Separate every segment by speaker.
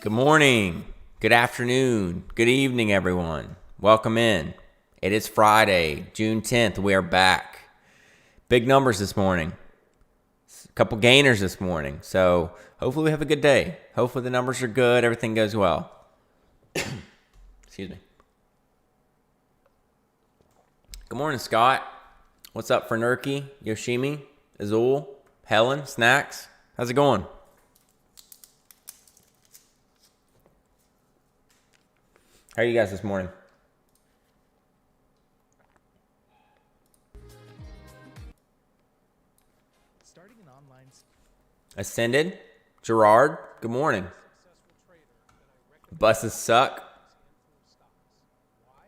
Speaker 1: Good morning, good afternoon, good evening, everyone. Welcome in. It is Friday, June 10th. We are back. Big numbers this morning. A couple gainers this morning. So hopefully we have a good day. Hopefully the numbers are good. Everything goes well. Excuse me. Good morning, Scott. What's up for Nurki, Yoshimi, Azul, Helen, Snacks? How's it going? How are you guys this morning?
Speaker 2: Starting an online
Speaker 1: Ascended, Gerard, good morning. Buses suck.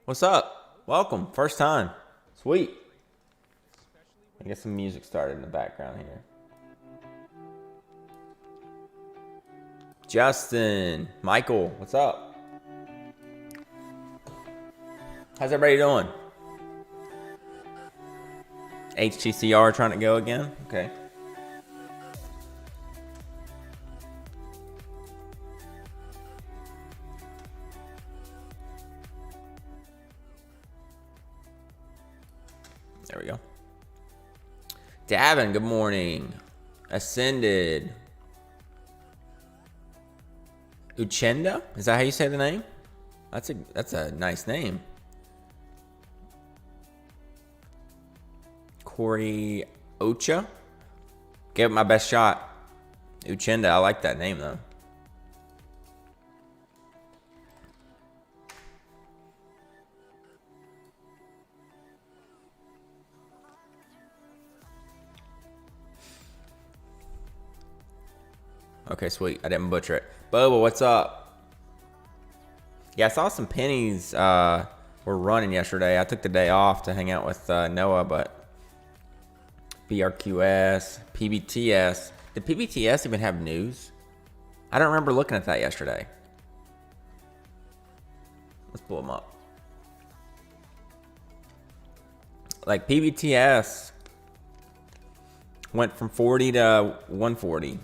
Speaker 1: What's up? Welcome, first time. Sweet. I get some music started in the background here. Justin, Michael, what's up? How's everybody doing? HTCR trying to go again? Okay. There we go. Davin, good morning. Ascended. Uchenda? Is that how you say the name? That's a nice name. Corey Ocha. Give it my best shot. Uchenda, I like that name though. Okay, sweet. I didn't butcher it. Boba, what's up? Yeah, I saw some pennies were running yesterday. I took the day off to hang out with Noah, but BRQS, PBTS. Did PBTS even have news? I don't remember looking at that yesterday. Let's pull them up. Like PBTS went from 40 to 140.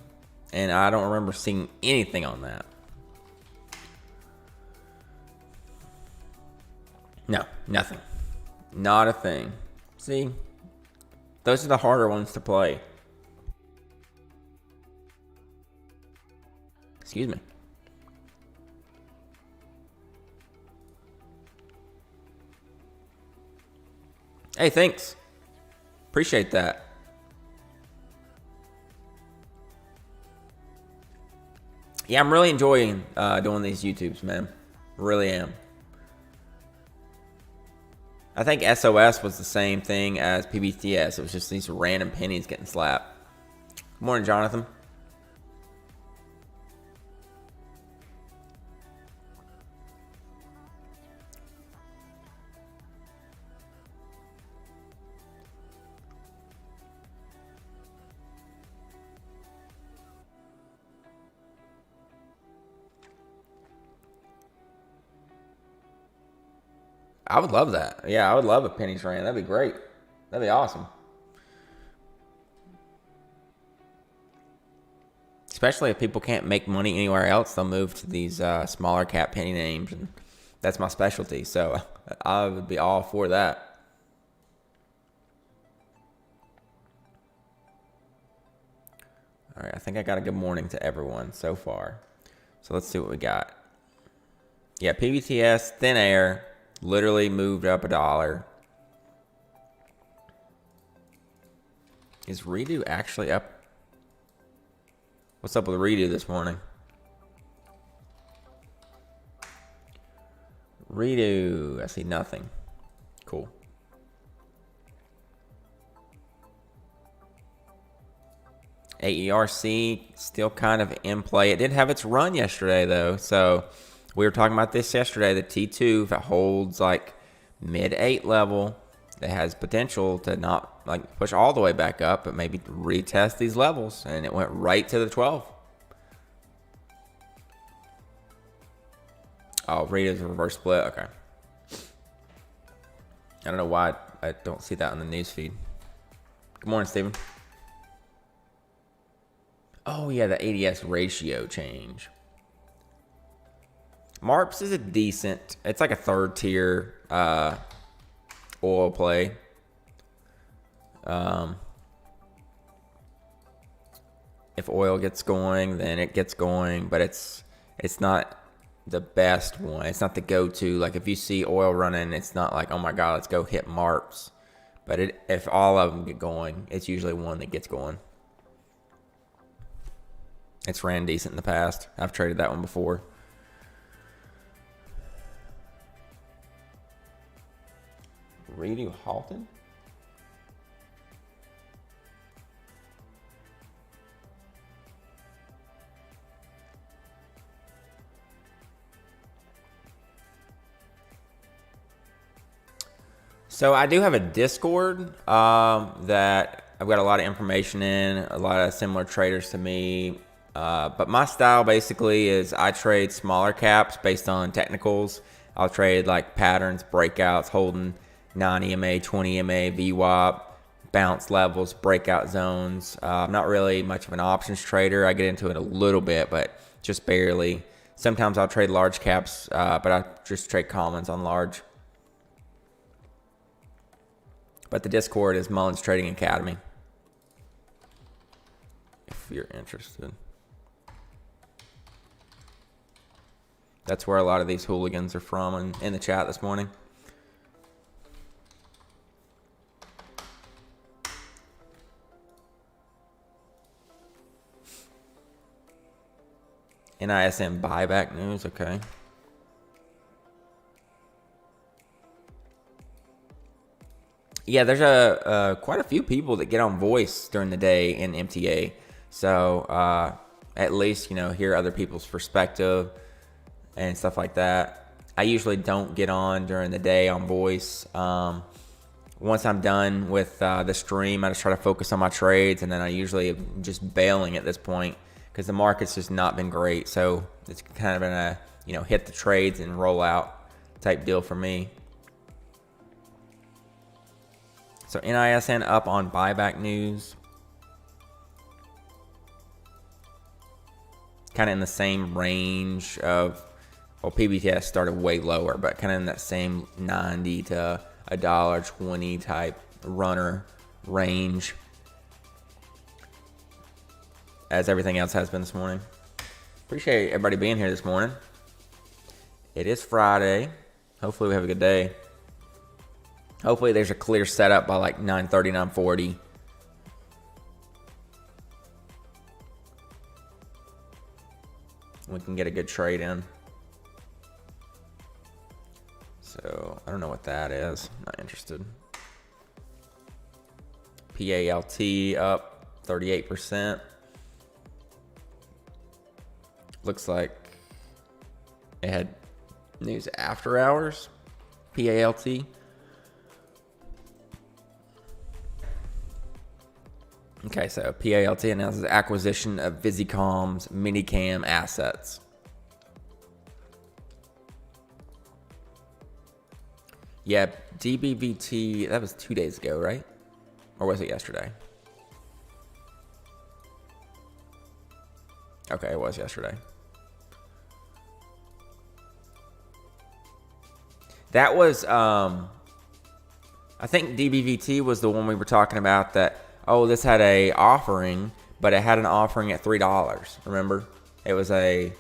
Speaker 1: And I don't remember seeing anything on that. No, nothing. Not a thing. See? Those are the harder ones to play. Excuse me. Hey, thanks. Appreciate that. Yeah, I'm really enjoying doing these YouTubes, man. Really am. I think SOS was the same thing as PBTS. It was just these random pennies getting slapped. Good morning, Jonathan. I would love that. Yeah, I would love a pennies ran. That'd be great. That'd be awesome. Especially if people can't make money anywhere else, they'll move to these smaller cap penny names, and that's my specialty. So I would be all for that. All right, I think I got a good morning to everyone so far. So let's see what we got. Yeah, PBTS, thin air. Literally moved up $1. Is Redo actually up? What's up with Redo this morning? Redo, I see nothing. Cool. AERC still kind of in play. It did have its run yesterday though, so we were talking about this yesterday. The T2, if it holds like mid 8 level, it has potential to not like push all the way back up, but maybe retest these levels. And it went right to the 12. Oh, rate is a reverse split. Okay. I don't know why I don't see that on the news feed. Good morning, Steven. Oh, yeah, the ADS ratio change. Marps is a decent. It's like a third tier oil play. If oil gets going, then it gets going, but it's not the best one. It's not the go-to. Like if you see oil running, it's not like, oh my god, let's go hit Marps. But if all of them get going, it's usually one that gets going. It's ran decent in the past. I've traded that one before. Radio halted? So I do have a Discord that I've got a lot of information in, a lot of similar traders to me. But my style basically is I trade smaller caps based on technicals. I'll trade like patterns, breakouts, holding 9 EMA, 20 EMA, VWAP, bounce levels, breakout zones. I'm not really much of an options trader. I get into it a little bit, but just barely. Sometimes I'll trade large caps, but I just trade commons on large. But the Discord is Mullins Trading Academy, if you're interested. That's where a lot of these hooligans are from in the chat this morning. NISM buyback news, okay. Yeah, there's quite a few people that get on voice during the day in MTA. So at least, hear other people's perspective and stuff like that. I usually don't get on during the day on voice. Once I'm done with the stream, I just try to focus on my trades, and then I usually am just bailing at this point because the market's just not been great. So it's kind of been a, hit the trades and roll out type deal for me. So NISN up on buyback news. Kind of in the same range of, well, PBTS started way lower, but kind of in that same 90 to $1.20 type runner range as everything else has been this morning. Appreciate everybody being here this morning. It is Friday. Hopefully we have a good day. Hopefully there's a clear setup by like 9:30, 9:40. We can get a good trade in. So I don't know what that is. Not interested. PALT up 38%. Looks like it had news after hours. PALT. Okay, so PALT announces acquisition of Visicom's Minicam assets. Yeah, DBVT, that was 2 days ago, right? Or was it yesterday? Okay, it was yesterday. That was, I think DBVT was the one we were talking about that, oh, this had a offering, but it had an offering at $3. Remember? It was a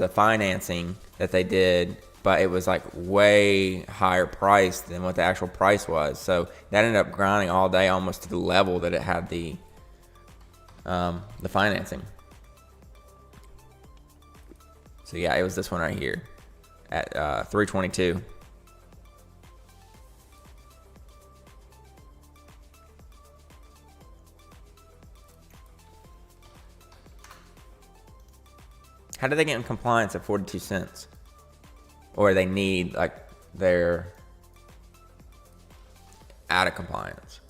Speaker 1: financing that they did, but it was like way higher price than what the actual price was. So that ended up grinding all day almost to the level that it had the financing. So yeah, it was this one right here at 322. How do they get in compliance at 42 cents? Or they need, like, they're out of compliance?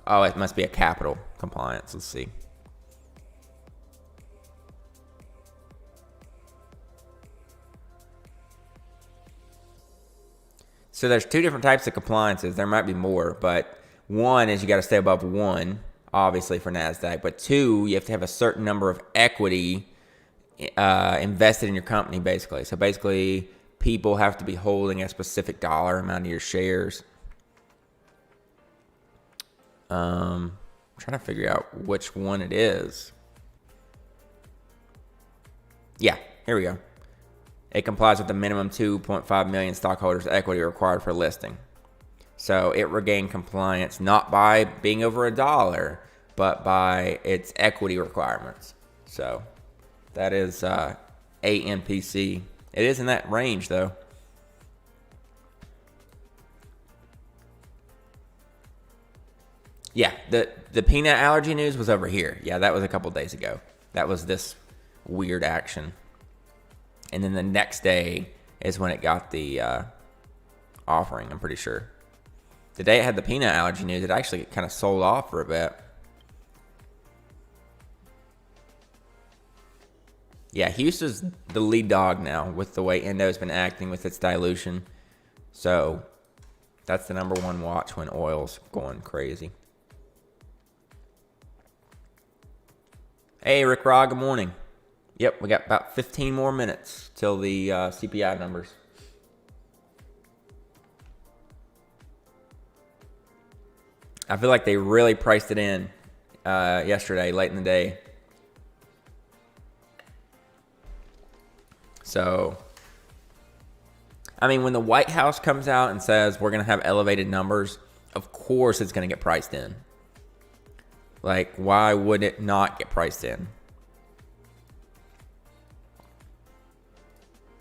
Speaker 1: Oh, it must be a capital compliance. Let's see. So there's two different types of compliances. There might be more, but one is you got to stay above 1. obviously for NASDAQ, but 2, you have to have a certain number of equity invested in your company, basically. So basically, people have to be holding a specific dollar amount of your shares. I'm trying to figure out which one it is. Yeah, here we go. It complies with the minimum 2.5 million stockholders' equity required for listing. So it regained compliance not by being over $1, but by its equity requirements. So that is AMPC. It is in that range, though. Yeah, the peanut allergy news was over here. Yeah, that was a couple days ago. That was this weird action. And then the next day is when it got the offering, I'm pretty sure. The day it had the peanut allergy news, it actually kind of sold off for a bit. Yeah, Houston's the lead dog now with the way Endo's been acting with its dilution. So that's the number one watch when oil's going crazy. Hey, Rick Rod, good morning. Yep, we got about 15 more minutes till the CPI numbers. I feel like they really priced it in yesterday, late in the day. So, I mean, when the White House comes out and says we're going to have elevated numbers, of course it's going to get priced in. Like, why would it not get priced in?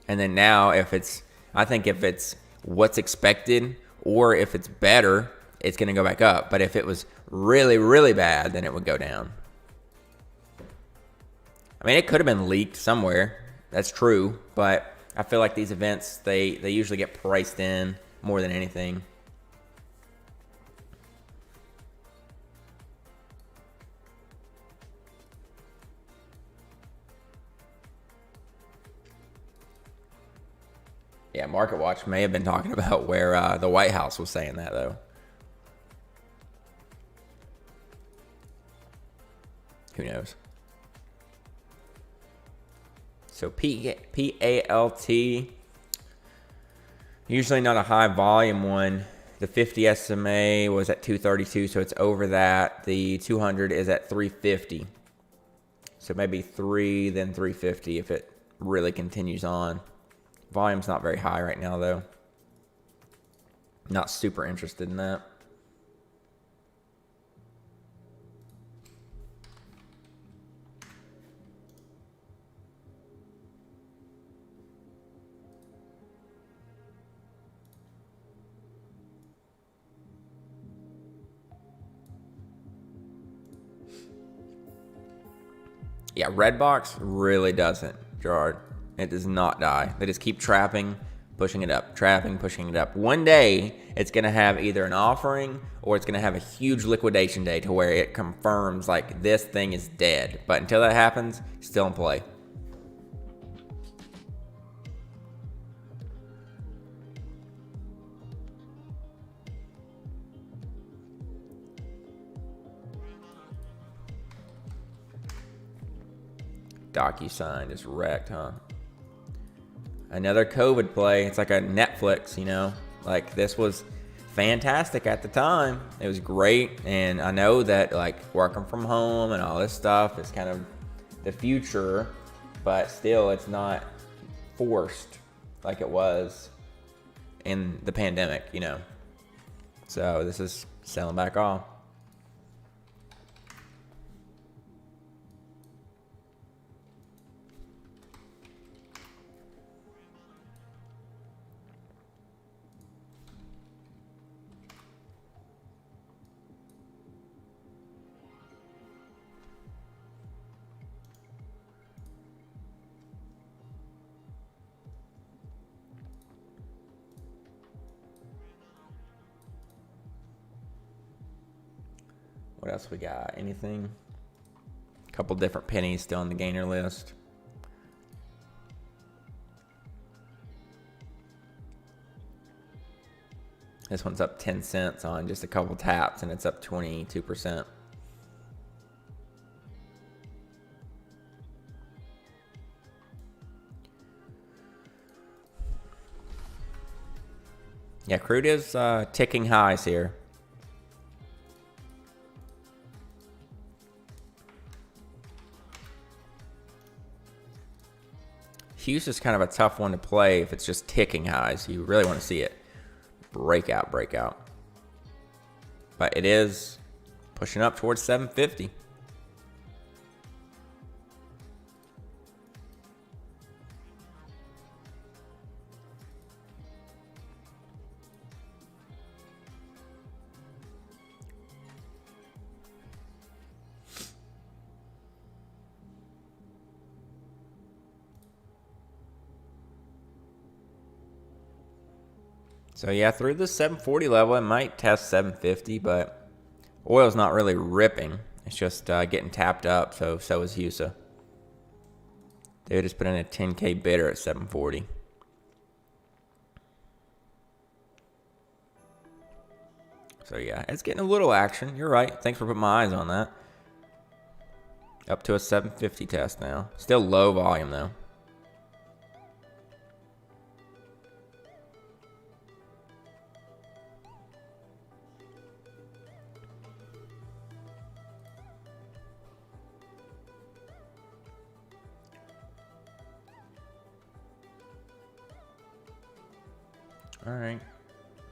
Speaker 1: And then now, I think if it's what's expected or if it's better, it's going to go back up. But if it was really, really bad, then it would go down. I mean, it could have been leaked somewhere. That's true. But I feel like these events, they usually get priced in more than anything. Yeah, Market Watch may have been talking about where the White House was saying that, though. Who knows? So PALT, usually not a high volume one. The 50 SMA was at 232, so it's over that. The 200 is at 350. So maybe 3, then 350 if it really continues on. Volume's not very high right now, though. Not super interested in that. Yeah, Redbox really doesn't, Gerard. It does not die. They just keep trapping, pushing it up, trapping, pushing it up. One day, it's going to have either an offering or it's going to have a huge liquidation day to where it confirms, like, this thing is dead. But until that happens, still in play. DocuSign is wrecked, huh? Another COVID play. It's like a Netflix, you know? Like, this was fantastic at the time. It was great. And I know that, like, working from home and all this stuff is kind of the future, but still, it's not forced like it was in the pandemic, you know? So this is selling back off. What else we got? Anything? A couple different pennies still on the gainer list. This one's up 10 cents on just a couple taps, and it's up 22%. Yeah, crude is ticking highs here. Hughes is kind of a tough one to play if it's just ticking highs. You really want to see it breakout. But it is pushing up towards 750. So yeah, through the 740 level, it might test 750, but oil's not really ripping. It's just getting tapped up, so is HUSA. They just put in a 10K bidder at 740. So yeah, it's getting a little action. You're right. Thanks for putting my eyes on that. Up to a 750 test now. Still low volume though. All right.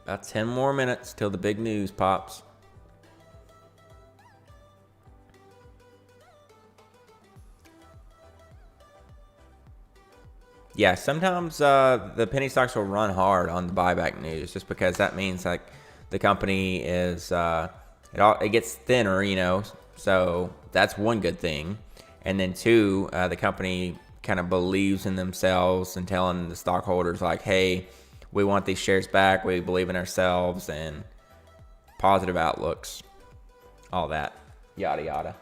Speaker 1: About 10 more minutes till the big news pops. Yeah, sometimes the penny stocks will run hard on the buyback news just because that means like the company is it gets thinner, you know. So that's one good thing. And then two, the company kind of believes in themselves and telling the stockholders like, hey, we want these shares back. We believe in ourselves and positive outlooks, all that, yada, yada.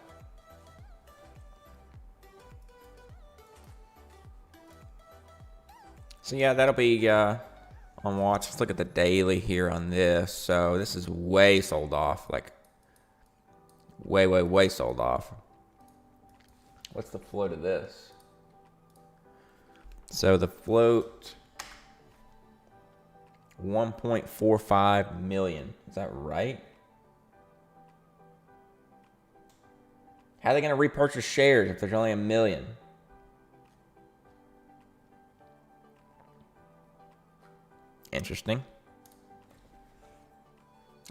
Speaker 1: So yeah, that'll be on watch. Let's look at the daily here on this. So this is way sold off, like way sold off. What's the float of this? So the float, 1.45 million. Is that right? How are they going to repurchase shares if there's only 1 million? Interesting.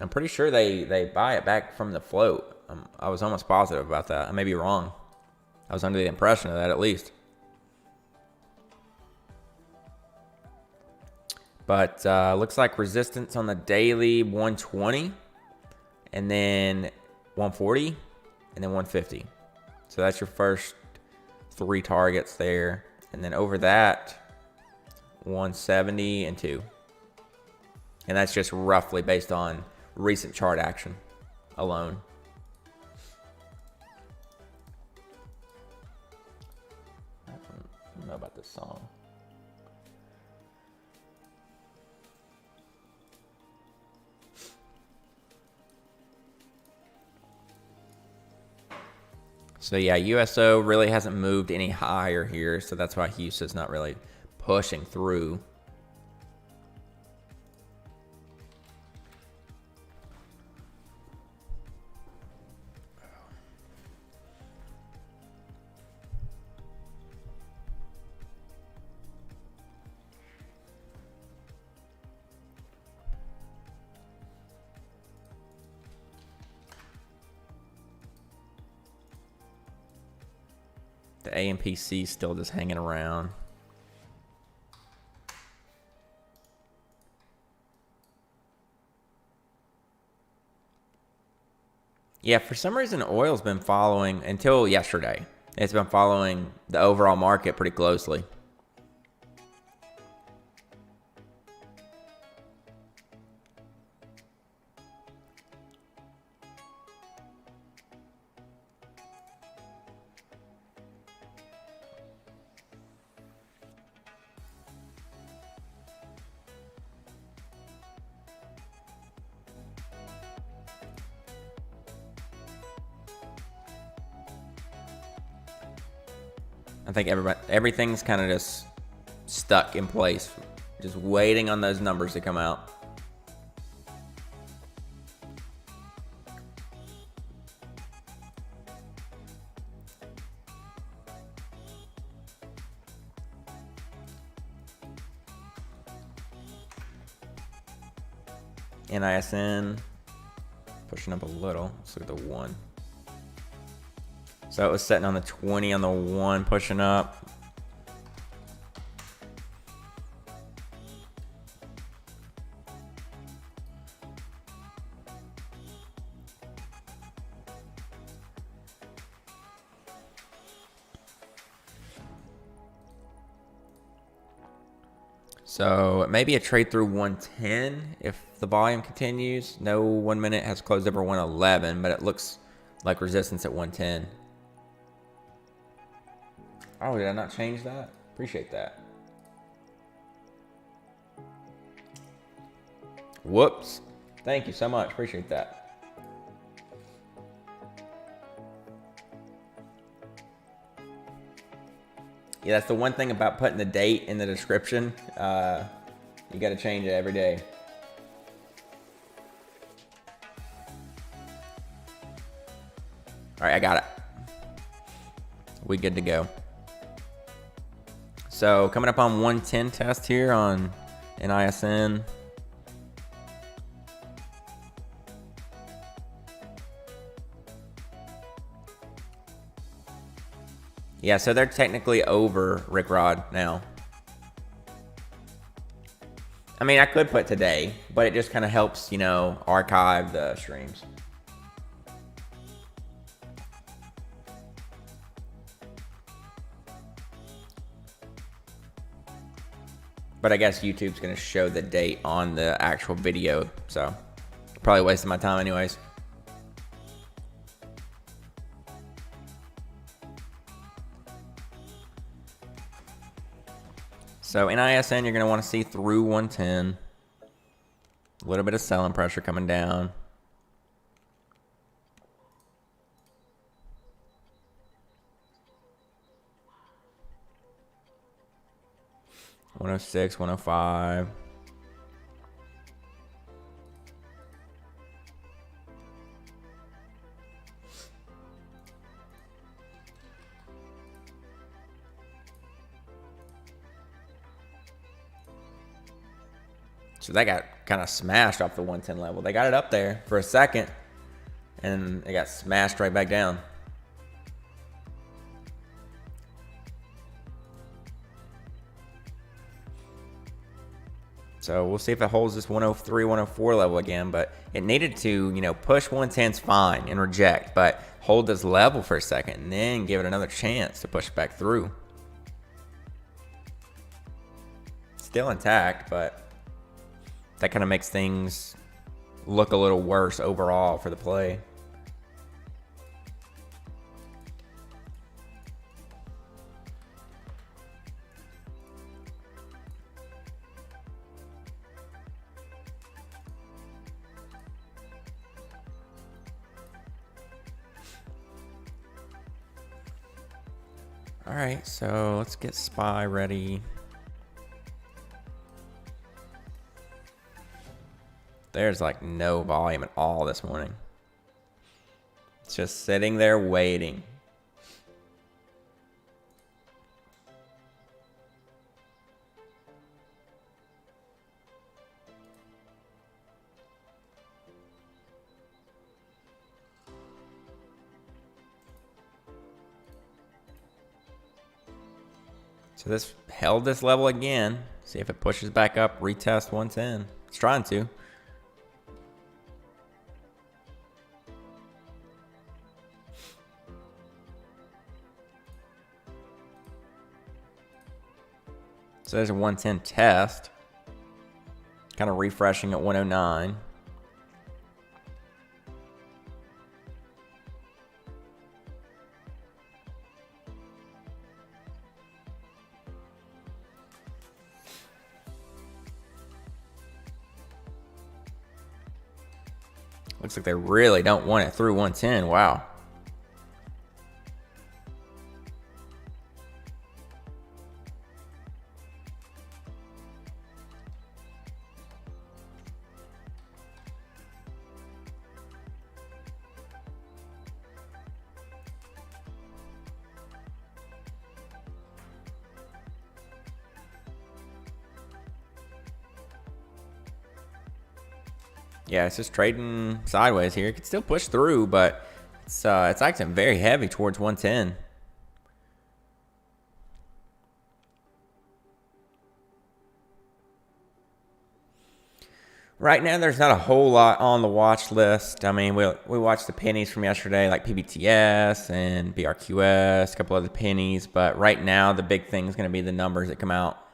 Speaker 1: I'm pretty sure they buy it back from the float. I was almost positive about that. I may be wrong. I was under the impression of that at least. But looks like resistance on the daily 120, and then 140, and then 150. So that's your first 3 targets there. And then over that, 170 and 2. And that's just roughly based on recent chart action alone. I don't know about this song. So yeah, USO really hasn't moved any higher here, so that's why Houston's not really pushing through. The AMPC still just hanging around. Yeah, for some reason, oil's been following, until yesterday, it's been following the overall market pretty closely. I think everything's kind of just stuck in place, just waiting on those numbers to come out. NISN pushing up a little. Let's look at the 1. So it was setting on the 20 on the 1, pushing up. So it may be a trade through 110 if the volume continues. No 1 minute has closed over 111, but it looks like resistance at 110. Oh, did I not change that? Appreciate that. Whoops. Thank you so much. Appreciate that. Yeah, that's the one thing about putting the date in the description. You got to change it every day. All right, I got it. We good to go. So coming up on 110 test here on NISN. Yeah, so they're technically over Rick Rod now. I mean, I could put today, but it just kind of helps, archive the streams. But I guess YouTube's going to show the date on the actual video, so probably wasting my time anyways. So NISN, you're going to want to see through 110. A little bit of selling pressure coming down. $106, $105. So that got kind of smashed off the 110 level. They got it up there for a second, and it got smashed right back down. So we'll see if it holds this 103, 104 level again, but it needed to, push 110's fine and reject, but hold this level for a second and then give it another chance to push back through. Still intact, but that kind of makes things look a little worse overall for the play. All right, so let's get SPY ready. There's like no volume at all this morning. It's just sitting there waiting. So this held this level again. See if it pushes back up, retest 110. It's trying to. So there's a 110 test. Kind of refreshing at 109. Looks like they really don't want it through 110. Wow. Yeah, it's just trading sideways here. It could still push through, but it's acting very heavy towards 110. Right now, there's not a whole lot on the watch list. I mean, we watched the pennies from yesterday, like PBTS and BRQS, a couple other pennies. But right now, the big thing is going to be the numbers that come out.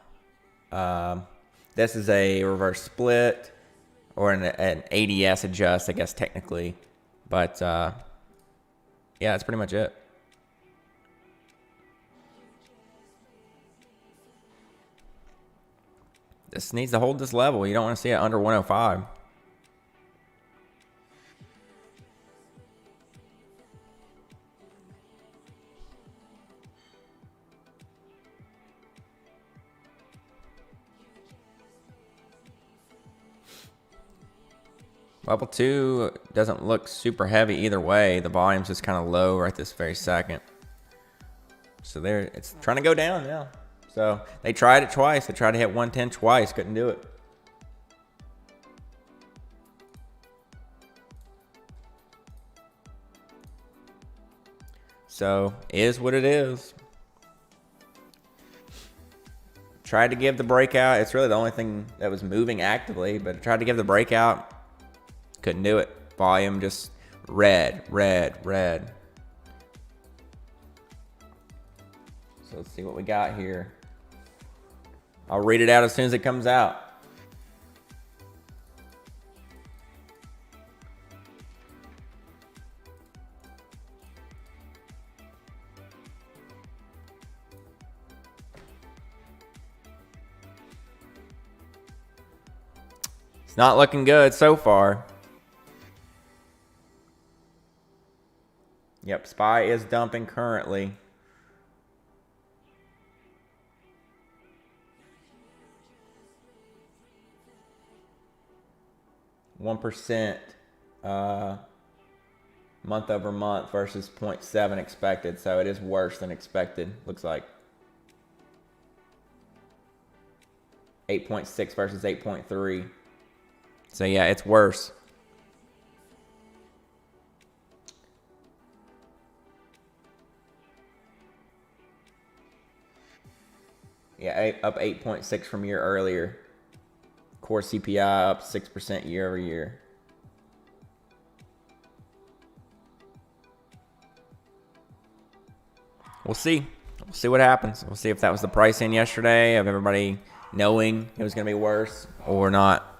Speaker 1: This is a reverse split or an ADS adjust, I guess, technically. But, yeah, that's pretty much it. This needs to hold this level. You don't want to see it under 105. Level 2 doesn't look super heavy either way. The volume's just kind of low right this very second. So there, it's trying to go down now. So they tried it twice. They tried to hit 110 twice. Couldn't do it. So is what it is. Tried to give the breakout. It's really the only thing that was moving actively, but tried to give the breakout. Couldn't do it. Volume just red, red, red. So let's see what we got here. I'll read it out as soon as it comes out. It's not looking good so far. Yep, SPY is dumping currently. %, month over month versus 0.7 expected, so it is worse than expected. Looks like 8.6 versus 8.3. So yeah, it's worse. Yeah, up 8.6 from a year earlier. Core CPI up 6% year over year. We'll see. We'll see what happens. We'll see if that was the price in yesterday of everybody knowing it was going to be worse or not.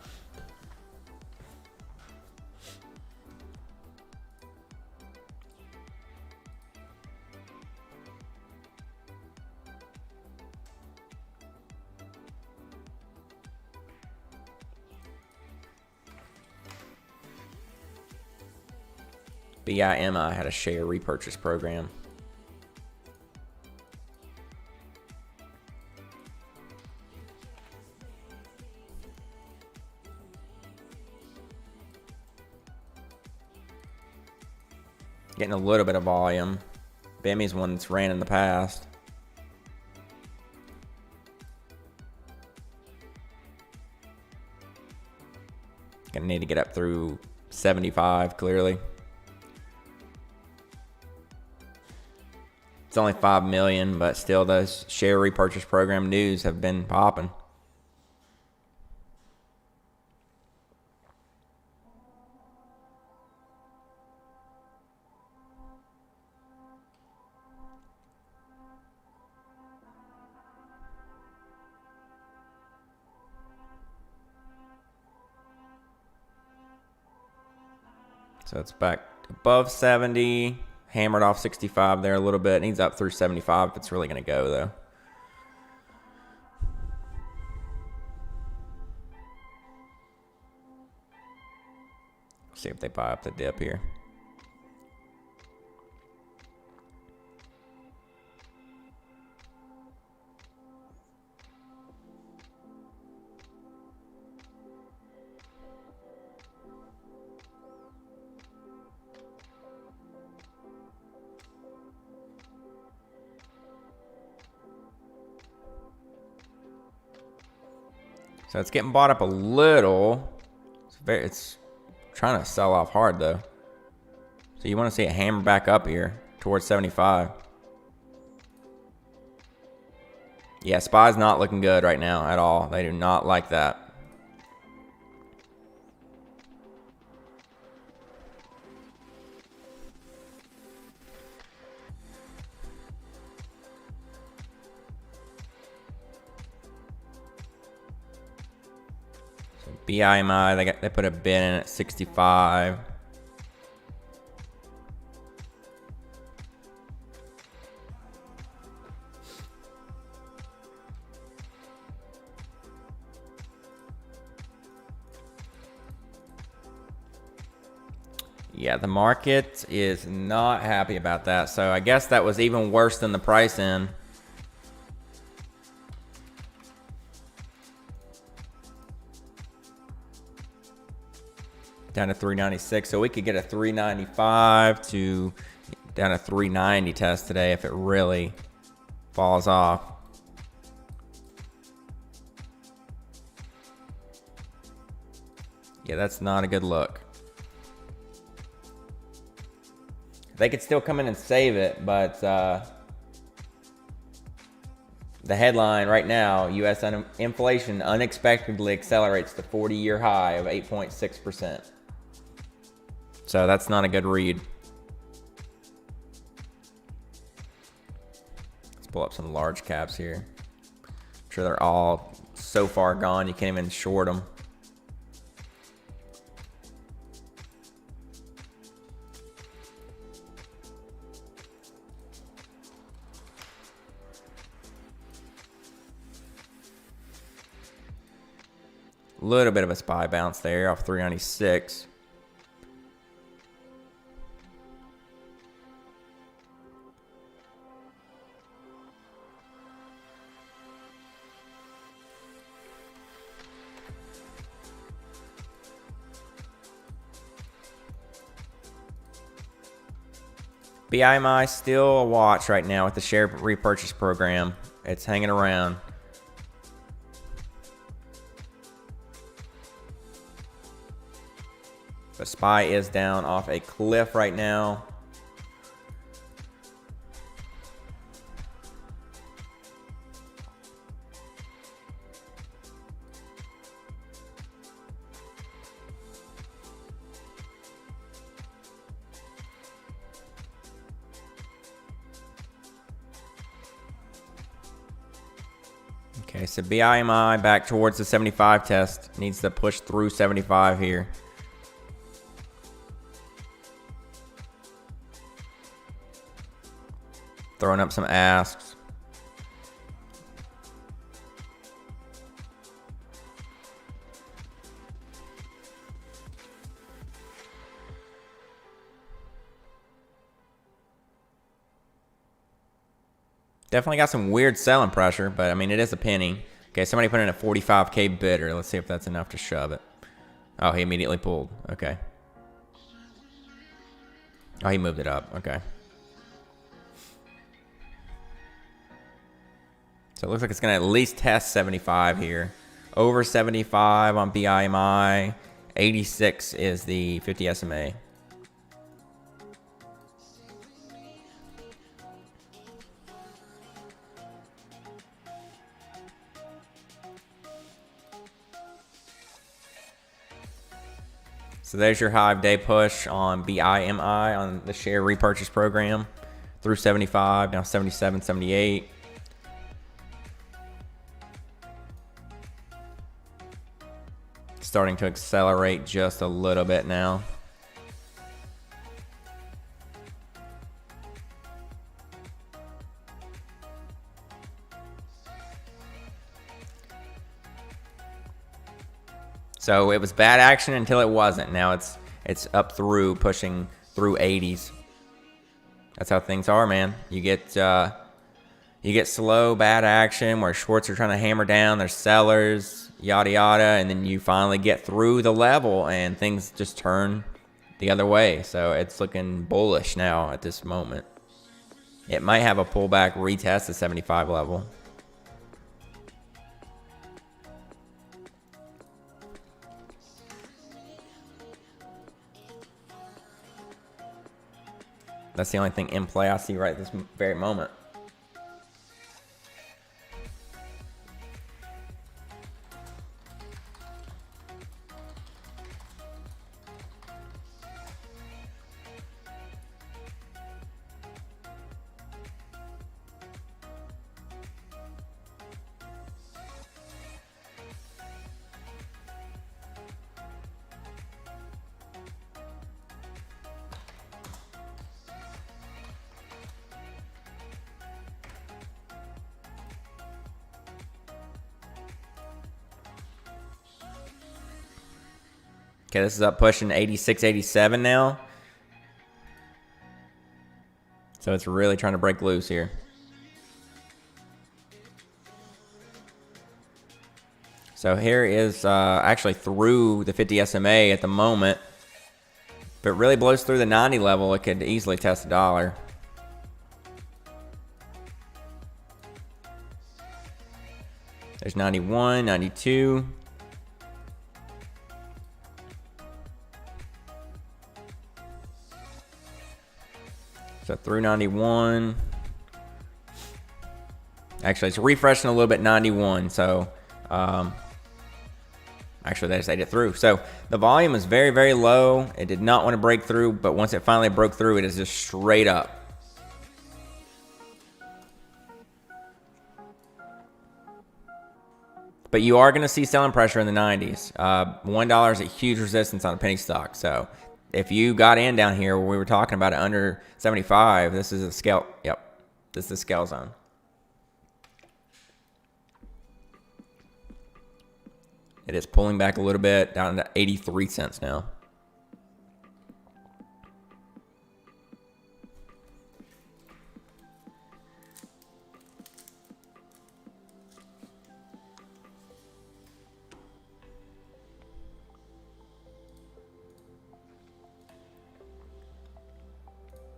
Speaker 1: BIMI had a share repurchase program. Getting a little bit of volume. BIMI's one that's ran in the past. Gonna need to get up through 75 clearly. It's only 5 million, but still those share repurchase program news have been popping. So it's back above 70. Hammered off 65 there a little bit. Needs up through 75 if it's really going to go, though. See if they buy up the dip here. So it's getting bought up a little. It's Trying to sell off hard though. So you want to see it hammer back up here towards 75. Yeah, SPY's not looking good right now at all. They do not like that. So BIMI, they put a bid in at 65. Yeah, the market is not happy about that. So I guess that was even worse than the price in. Down to 396. So we could get a 395 to down to 390 test today if it really falls off. Yeah, that's not a good look. They could still come in and save it, but the headline right now, U.S. inflation unexpectedly accelerates to 40-year high of 8.6%. So that's not a good read. Let's pull up some large caps here. I'm sure they're all so far gone you can't even short them. Little bit of a SPY bounce there off 396. BIMI still a watch right now with the share repurchase program. It's hanging around. But SPY is down off a cliff right now. Okay, so BIMI back towards the 75 test. Needs to push through 75 here. Throwing up some asks. Definitely got some weird selling pressure, but I mean, it is a penny. Okay, somebody put in a 45K bidder. Let's see if that's enough to shove it. Oh, he immediately pulled. Okay. Oh, he moved it up. Okay. So it looks like it's going to at least test 75 here. Over 75 on BIMI. 86 is the 50 SMA. So there's your Hive day push on BIMI on the share repurchase program through 75, now 77, 78. Starting to accelerate just a little bit now. So it was bad action until it wasn't. Now it's up through, pushing through 80s. That's how things are, man. You get slow, bad action where shorts are trying to hammer down. There's sellers, yada yada, and then you finally get through the level and things just turn the other way. So it's looking bullish now at this moment. It might have a pullback retest the 75 level. That's the only thing in play I see right this very moment. Okay, this is up pushing 86, 87 now. So it's really trying to break loose here. So here is actually through the 50 SMA at the moment. If it really blows through the 90 level, it could easily test $1. There's 91, 92. So through 91. Actually, it's refreshing a little bit 91. So actually, they just ate it through. So the volume is very, very low. It did not want to break through, but once it finally broke through, it is just straight up. But you are going to see selling pressure in the 90s. $1 is a huge resistance on a penny stock. So if you got in down here where we were talking about it under 75, this is a scale. Yep, this is the scale zone. It is pulling back a little bit down to 83 cents now.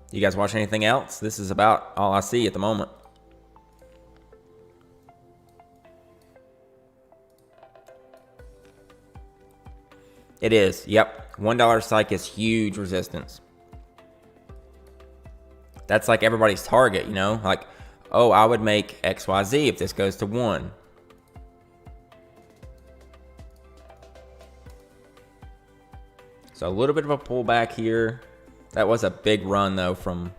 Speaker 1: You guys watch anything else? This is about all I see at the moment. It is. Yep. $1 strike is huge resistance. That's like everybody's target, you know? Like, oh, I would make XYZ if this goes to 1. So a little bit of a pullback here. That was a big run, though, from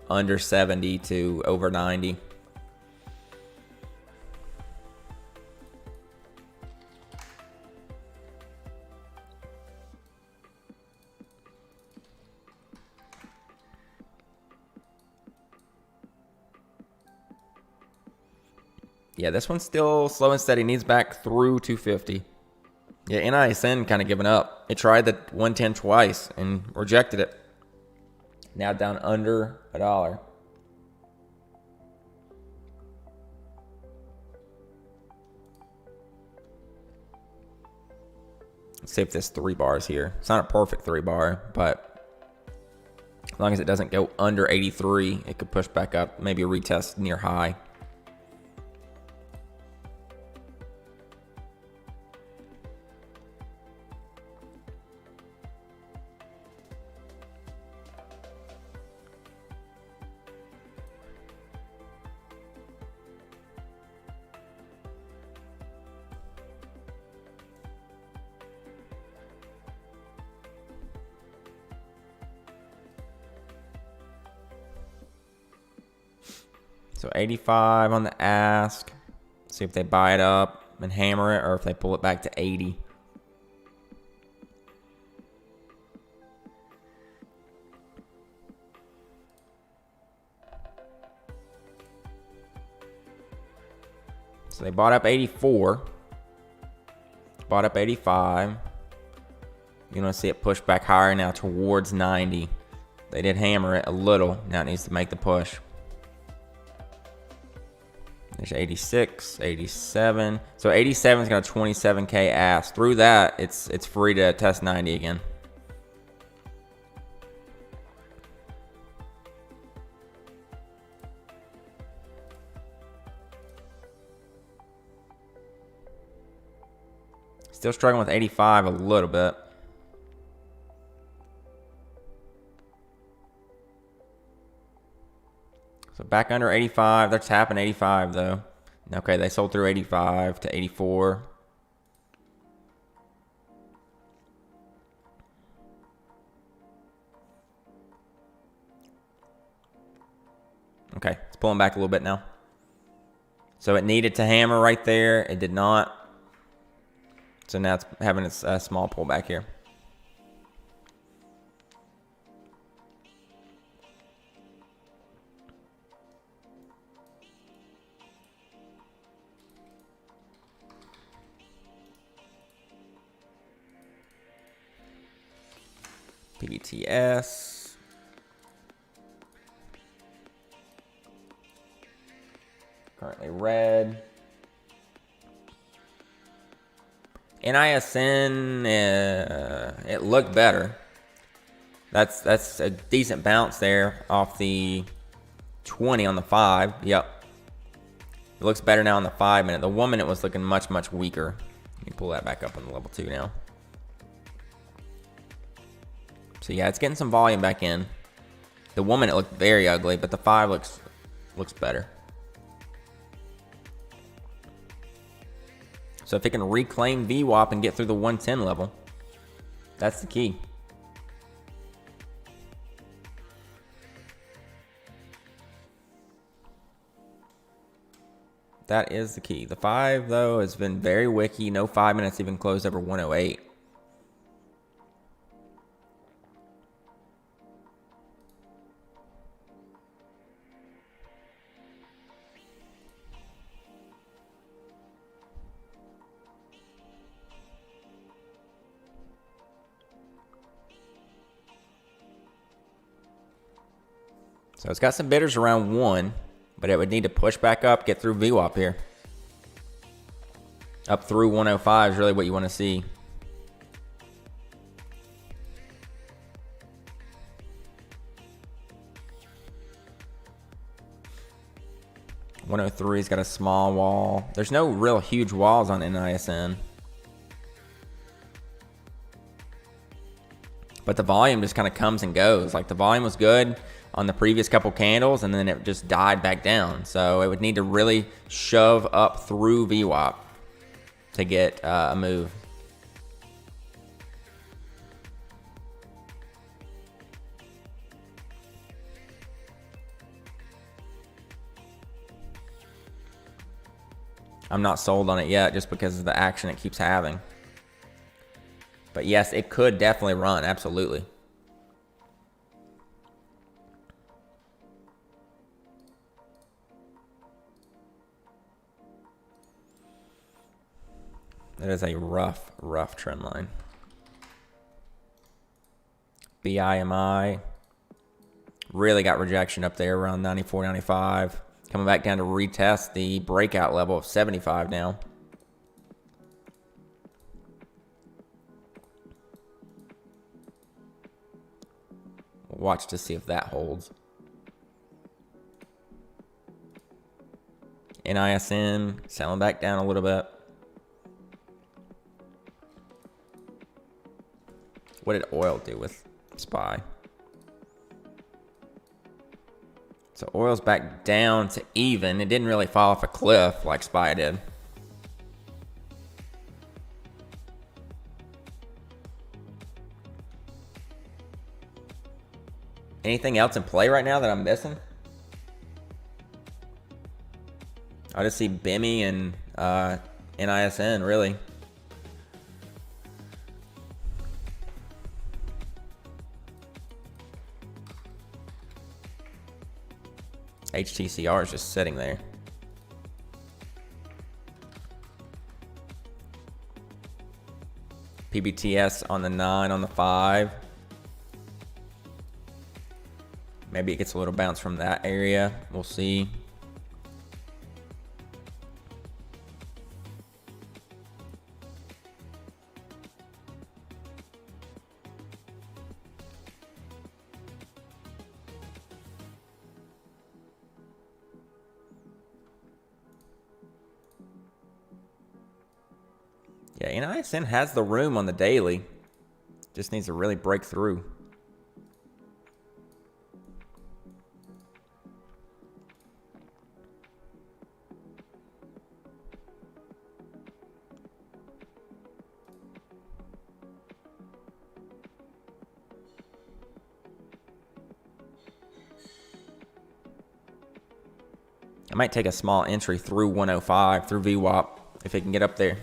Speaker 1: under 70 to over 90. Yeah, this one's still slow and steady. Needs back through 250. Yeah, NISN kind of giving up. It tried the 110 twice and rejected it. Now down under $1. Let's see if this 3 bars here. It's not a perfect 3 bar, but as long as it doesn't go under 83, it could push back up, maybe a retest near high. So 85 on the ask. See if they buy it up and hammer it, or if they pull it back to 80. So they bought up 84. Bought up 85. You're going to see it push back higher now towards 90. They did hammer it a little. Now it needs to make the push. There's 86, 87. So 87's got a 27K ask. Through that, it's free to test 90 again. Still struggling with 85 a little bit. So back under 85. They're tapping 85 though. Okay, they sold through 85 to 84. Okay, it's pulling back a little bit now. So it needed to hammer right there. It did not. So now it's having its small pullback here. PBTS. Currently red. NISN, it looked better. That's a decent bounce there off the 20 on the 5. Yep. It looks better now on the 5 minute. The 1 minute was looking much, much weaker. Let me pull that back up on the level 2 now. So yeah, it's getting some volume back in. The 1 minute looked very ugly, but the 5 looks better. So if it can reclaim VWAP and get through the 110 level, that's the key. That is the key. The 5, though, has been very wicky. No 5 minutes even closed over 108. So it's got some bidders around 1, but it would need to push back up, get through VWAP here. Up through 105 is really what you want to see. $103's got a small wall. There's no real huge walls on NISN. But the volume just kind of comes and goes. Like the volume was good on the previous couple candles, and then it just died back down. So it would need to really shove up through VWAP to get a move. I'm not sold on it yet just because of the action it keeps having. But yes, it could definitely run, absolutely. That is a rough trend line. BIMI really got rejection up there around 94, 95. Coming back down to retest the breakout level of 75 now. We'll watch to see if that holds. NISN selling back down a little bit. What did oil do with SPY? So oil's back down to even. It didn't really fall off a cliff like SPY did. Anything else in play right now that I'm missing? I just see BIMI and NISN, really. HTCR is just sitting there. PBTS on the 9, on the 5. Maybe it gets a little bounce from that area. We'll see. Yeah, NISN has the room on the daily. Just needs to really break through. I might take a small entry through 105 through VWAP if it can get up there.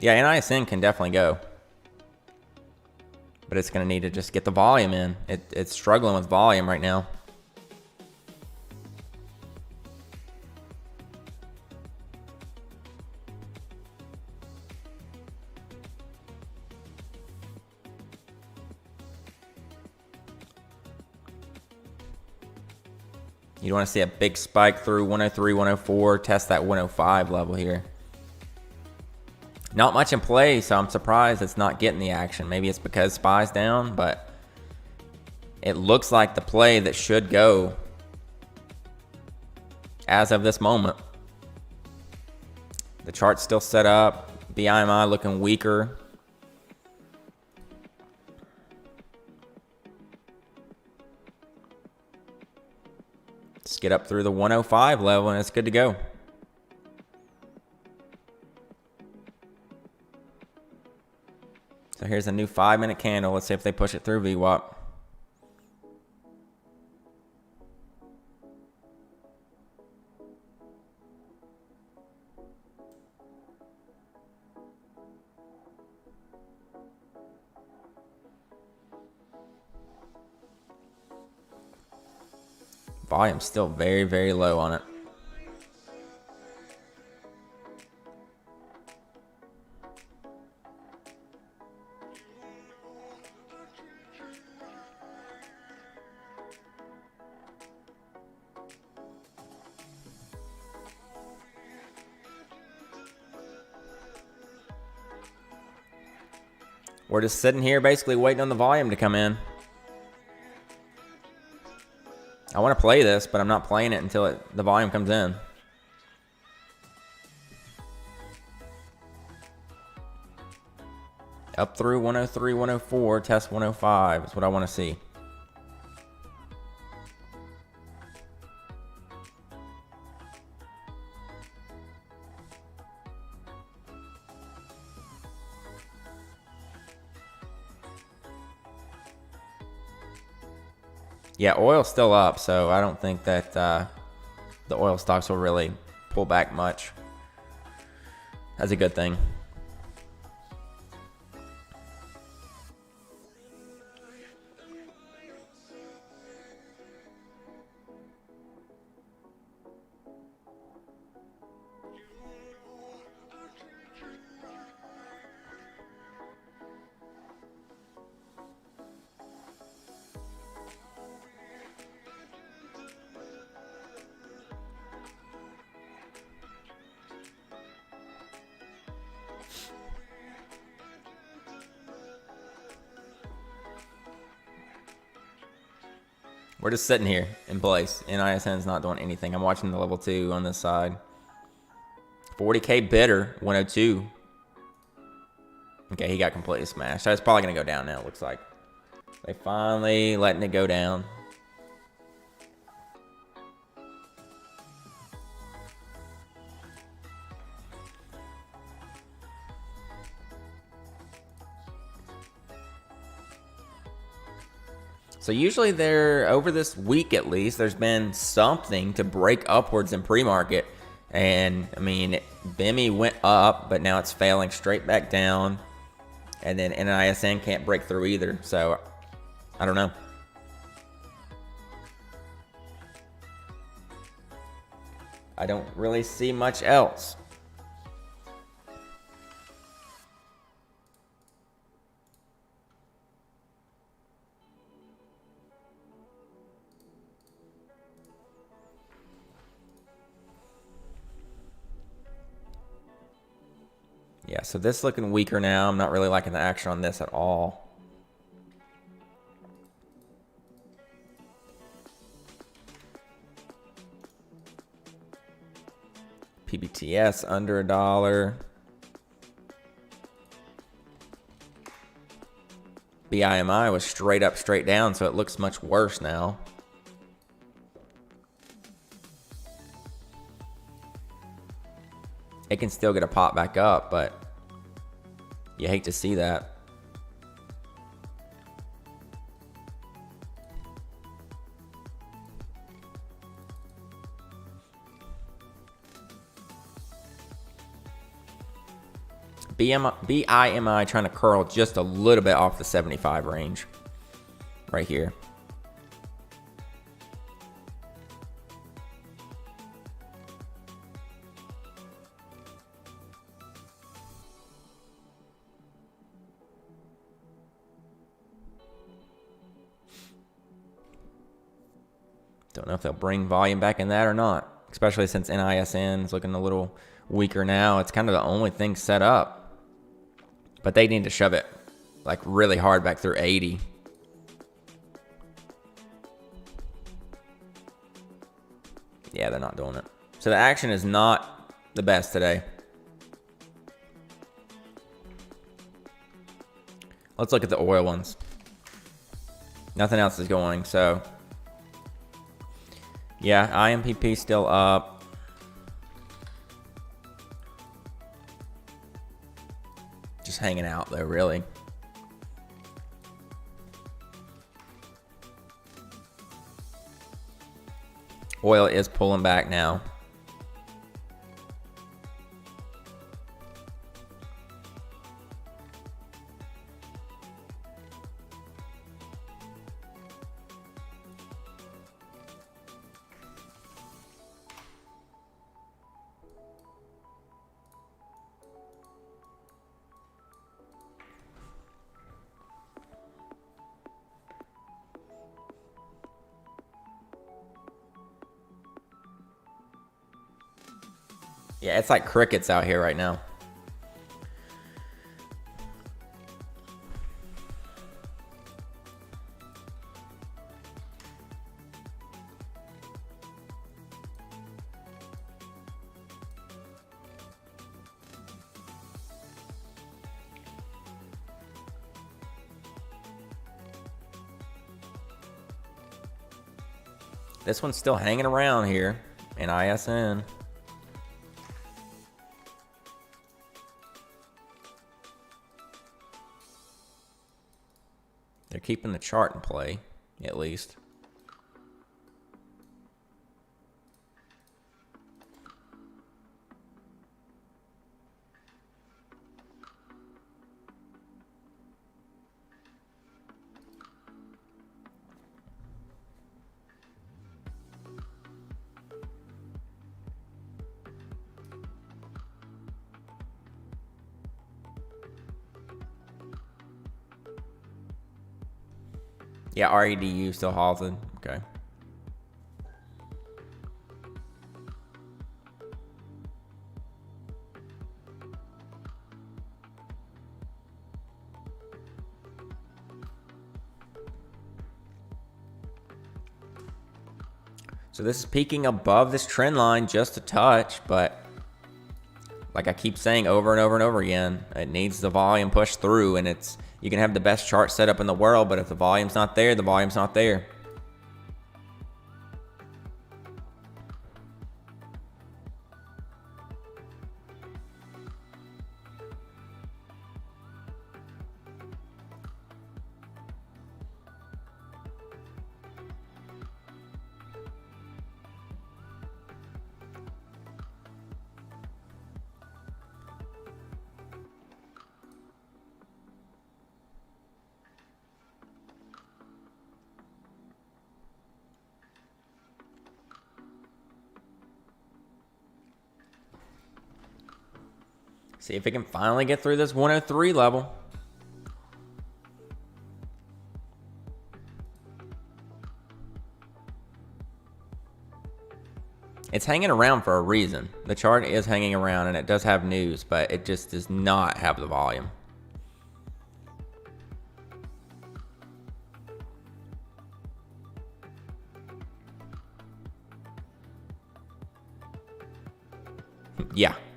Speaker 1: Yeah, NISN can definitely go. But it's going to need to just get the volume in. It's struggling with volume right now. You want to see a big spike through 103, 104, test that 105 level here. Not much in play, so I'm surprised it's not getting the action. Maybe it's because SPY's down, but it looks like the play that should go as of this moment. The chart's still set up. BIMI looking weaker. Just get up through the 105 level and it's good to go. So here's a new 5-minute candle. Let's see if they push it through VWAP. Volume's still very, very low on it. We're just sitting here basically waiting on the volume to come in. I want to play this, but I'm not playing it until the volume comes in. Up through 103, 104, test 105 is what I want to see. Yeah, oil's still up, so I don't think that the oil stocks will really pull back much. That's a good thing. We're just sitting here in place. NISN's not doing anything. I'm watching the level 2 on this side. 40K bidder, 102. Okay, he got completely smashed. So it's probably going to go down now, it looks like. They finally letting it go down. So usually over this week at least, there's been something to break upwards in pre-market. And I mean, BIMI went up, but now it's failing straight back down. And then NISN can't break through either. So I don't know. I don't really see much else. Yeah, so this looking weaker now. I'm not really liking the action on this at all. PBTS under $1. BIMI was straight up, straight down, so it looks much worse now. It can still get a pop back up, but You hate to see that. BIMI trying to curl just a little bit off the 75 range right here. Don't know if they'll bring volume back in that or not, especially since NISN is looking a little weaker now. It's kind of the only thing set up. But they need to shove it like really hard back through 80. Yeah, they're not doing it. So the action is not the best today. Let's look at the oil ones. Nothing else is going, so yeah, IMPP still up. Just hanging out though, really. Oil is pulling back now. Yeah, it's like crickets out here right now. This one's still hanging around here in ISN. They're keeping the chart in play, at least. Yeah, REDU still halted. Okay. So this is peaking above this trend line just a touch, but like I keep saying over and over and over again, it needs the volume pushed through, and you can have the best chart set up in the world, but if the volume's not there, the volume's not there. See if it can finally get through this 103 level. It's hanging around for a reason. The chart is hanging around and it does have news, but it just does not have the volume.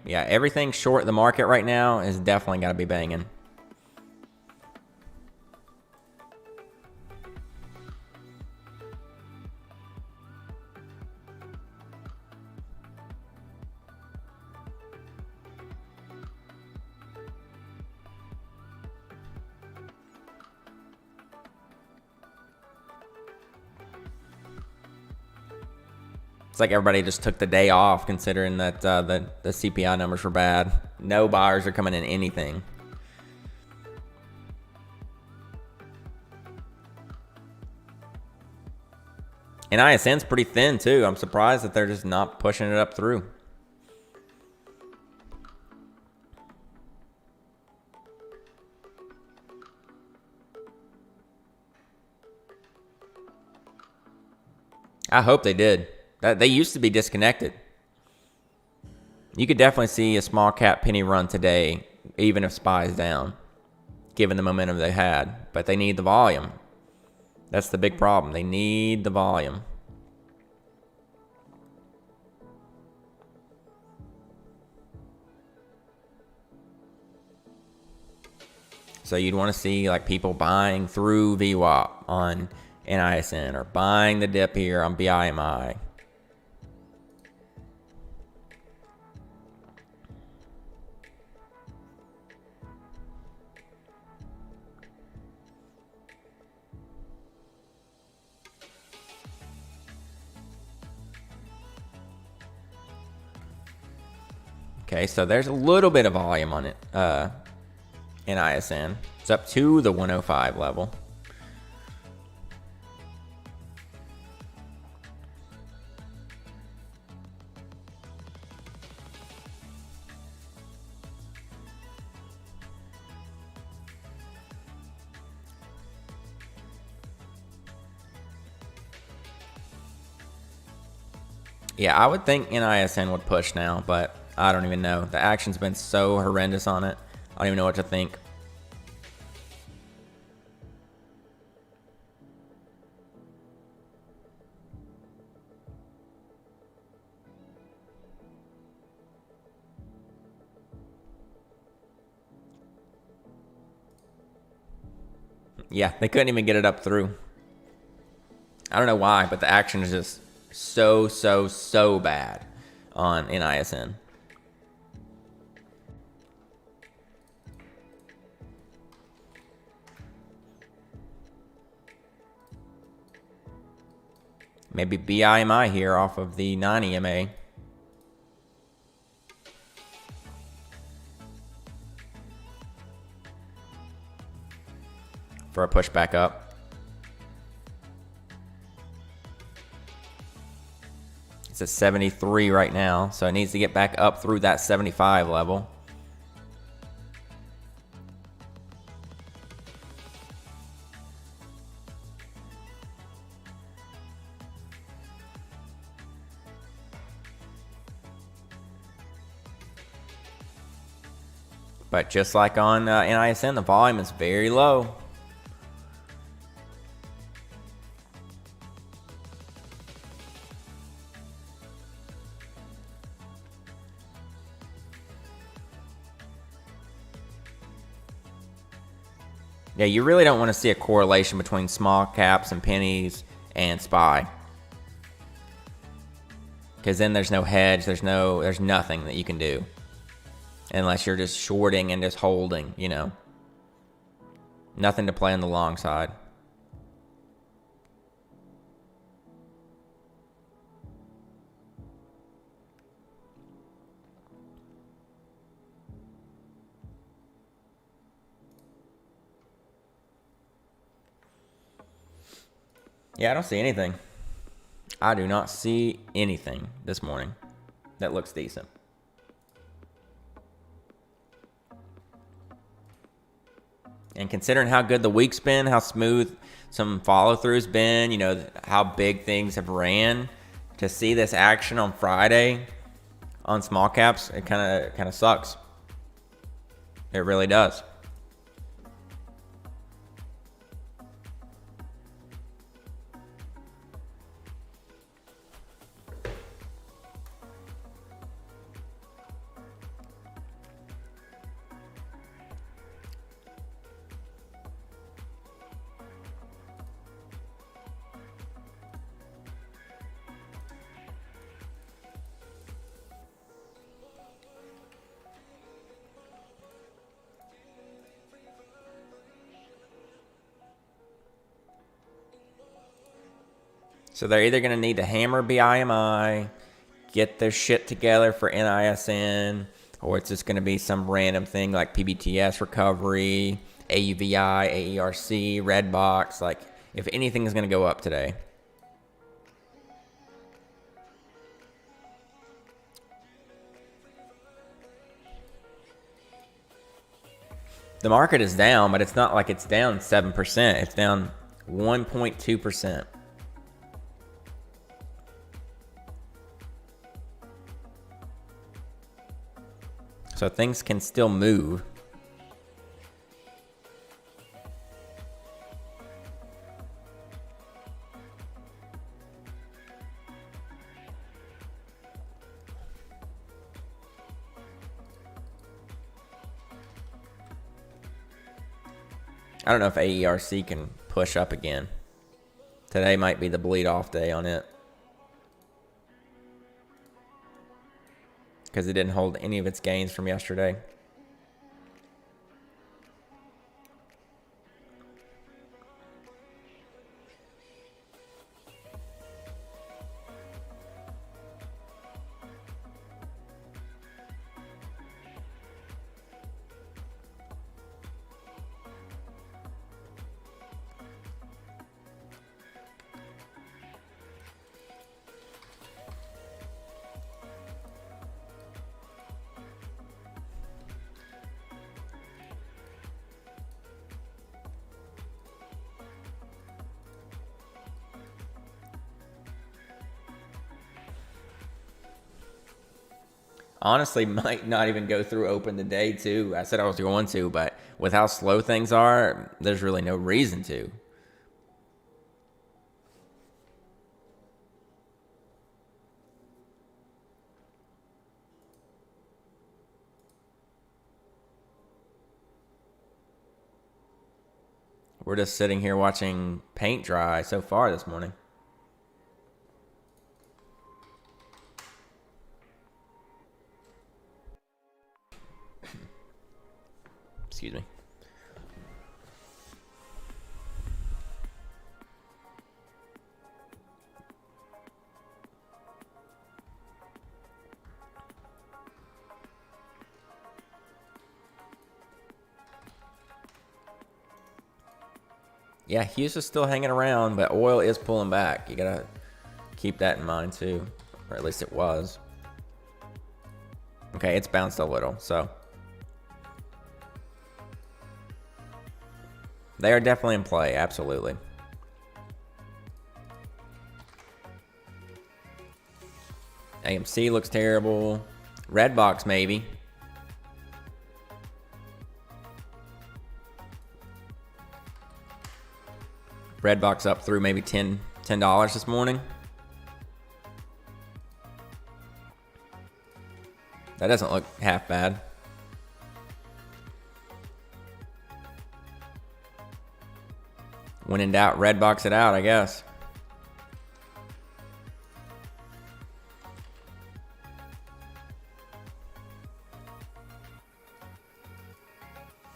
Speaker 1: Yeah, everything short the market right now is definitely got to be banging. It's like everybody just took the day off, considering that the CPI numbers were bad. No buyers are coming in anything. And ISN's pretty thin too. I'm surprised that they're just not pushing it up through. I hope they did. They used to be disconnected. You could definitely see a small cap penny run today, even if SPY's down, given the momentum they had. But they need the volume. That's the big problem. They need the volume. So you'd want to see like people buying through VWAP on NISN or buying the dip here on BIMI. Okay, so there's a little bit of volume on it in ISN. It's up to the 105 level. Yeah, I would think NISN would push now, but I don't even know. The action's been so horrendous on it. I don't even know what to think. Yeah, they couldn't even get it up through. I don't know why, but the action is just so bad on NISN. Maybe BIMI here off of the 90 MA. For a push back up. It's at 73 right now, so it needs to get back up through that 75 level. But just like on NISN, the volume is very low. Yeah, you really don't want to see a correlation between small caps and pennies and SPY. Because then there's no hedge, there's nothing that you can do. Unless you're just shorting and just holding, you know. Nothing to play on the long side. Yeah, I don't see anything. I do not see anything this morning that looks decent. And considering how good the week's been, how smooth some follow-through's been, you know, how big things have ran, to see this action on Friday on small caps, it kind of sucks. It really does. So they're either going to need to hammer BIMI, get their shit together for NISN, or it's just going to be some random thing like PBTS recovery, AUVI, AERC, Redbox. Like, if anything is going to go up today. The market is down, but it's not like it's down 7%. It's down 1.2%. So things can still move. I don't know if AERC can push up again. Today might be the bleed off day on it, because it didn't hold any of its gains from yesterday. Honestly, might not even go through open today, too. I said I was going to, but with how slow things are, there's really no reason to. We're just sitting here watching paint dry so far this morning. Excuse me. Yeah, Hughes is still hanging around, but oil is pulling back. You gotta keep that in mind too, or at least it was. Okay, it's bounced a little, so they are definitely in play, absolutely. AMC looks terrible. Redbox maybe. Redbox up through maybe $10 this morning. That doesn't look half bad. When in doubt, Redbox it out, I guess.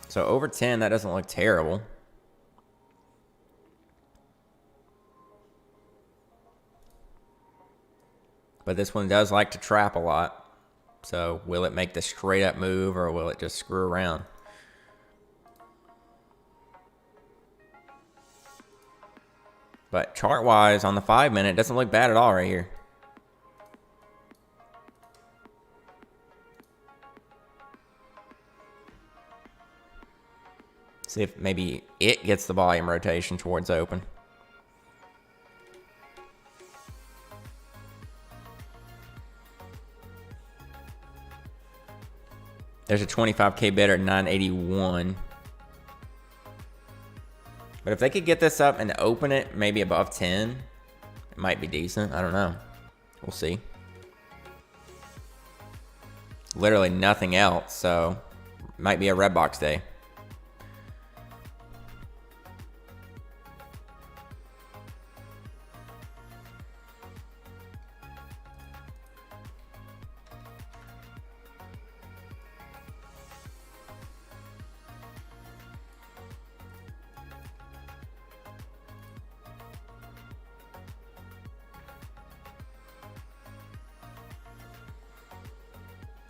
Speaker 1: So over 10, that doesn't look terrible. But this one does like to trap a lot. So will it make the straight up move, or will it just screw around? But chart wise on the 5 minute, it doesn't look bad at all right here. See if maybe it gets the volume rotation towards open. There's a 25K bid at 981. But if they could get this up and open it maybe above 10, it might be decent. I don't know. We'll see. Literally nothing else, so it might be a Redbox day.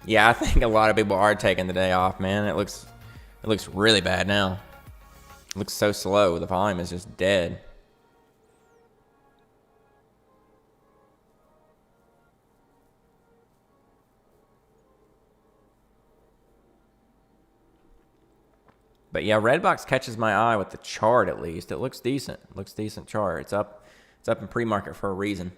Speaker 1: Yeah, I think a lot of people are taking the day off, man. It looks really bad now. It looks so slow. The volume is just dead. But yeah, Redbox catches my eye with the chart at least. It looks decent. Looks decent chart. It's up in pre-market for a reason.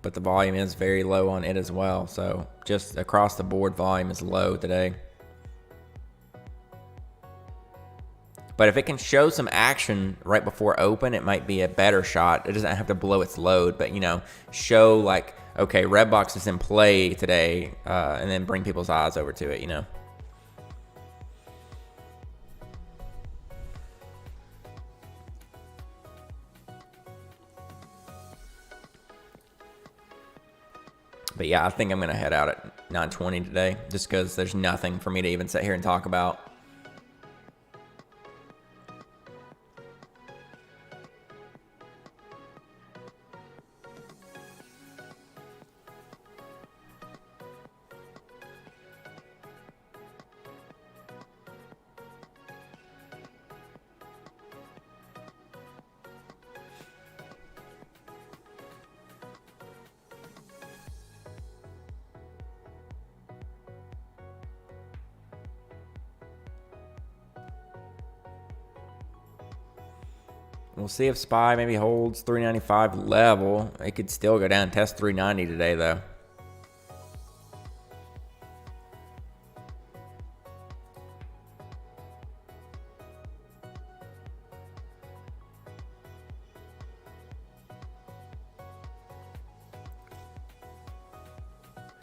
Speaker 1: But the volume is very low on it as well. So just across the board, volume is low today. But if it can show some action right before open, it might be a better shot. It doesn't have to blow its load, but show like, okay, Redbox is in play today, and then bring people's eyes over to it, But yeah, I think I'm going to head out at 9:20 today just because there's nothing for me to even sit here and talk about. We'll see if SPY maybe holds 395 level. It could still go down and test 390 today, though.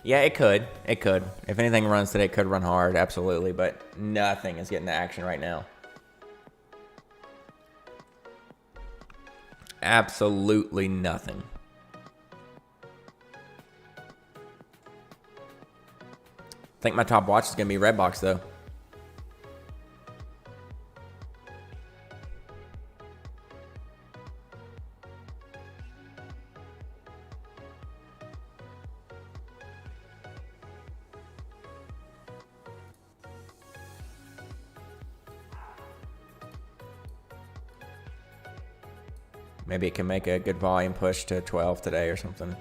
Speaker 1: Yeah, it could. It could. If anything runs today, it could run hard, absolutely. But nothing is getting the action right now. Absolutely nothing. I think my top watch is going to be Redbox, though. Maybe it can make a good volume push to 12 today or something.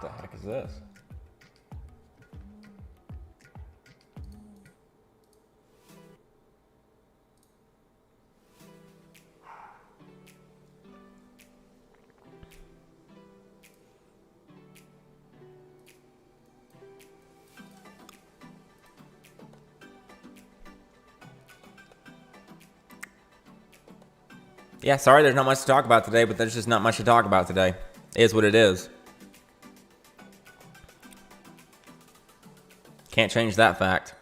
Speaker 1: What the heck is this? Yeah, sorry there's not much to talk about today, but there's just not much to talk about today. It is what it is. Can't change that fact.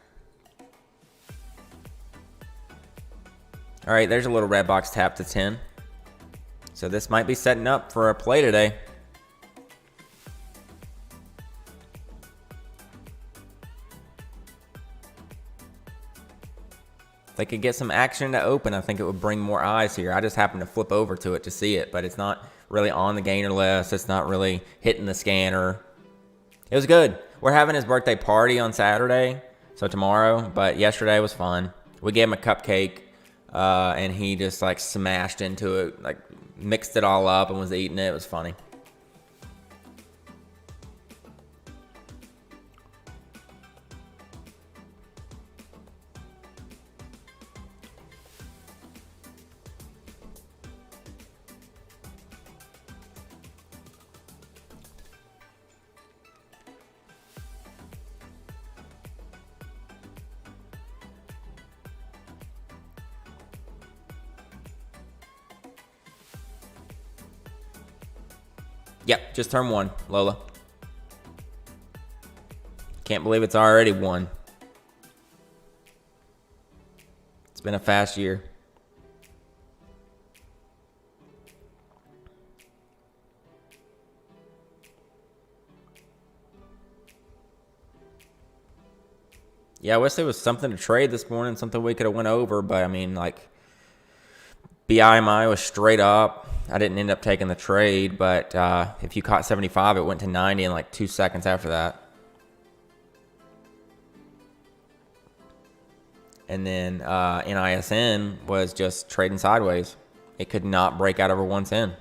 Speaker 1: All right, there's a little red box tap to 10. So this might be setting up for a play today. If they could get some action to open, I think it would bring more eyes here. I just happened to flip over to it to see it, but it's not really on the gainer list. It's not really hitting the scanner. It was good. We're having his birthday party on Saturday, so tomorrow, but yesterday was fun. We gave him a cupcake, and he just like smashed into it, like mixed it all up and was eating it. It was funny. Yep, just turned 1, Lola. Can't believe it's already 1. It's been a fast year. Yeah, I wish there was something to trade this morning, something we could have went over, but I mean, like, BIMI was straight up. I didn't end up taking the trade, but if you caught 75, it went to 90 in like 2 seconds after that. And then NISN was just trading sideways. It could not break out over 110.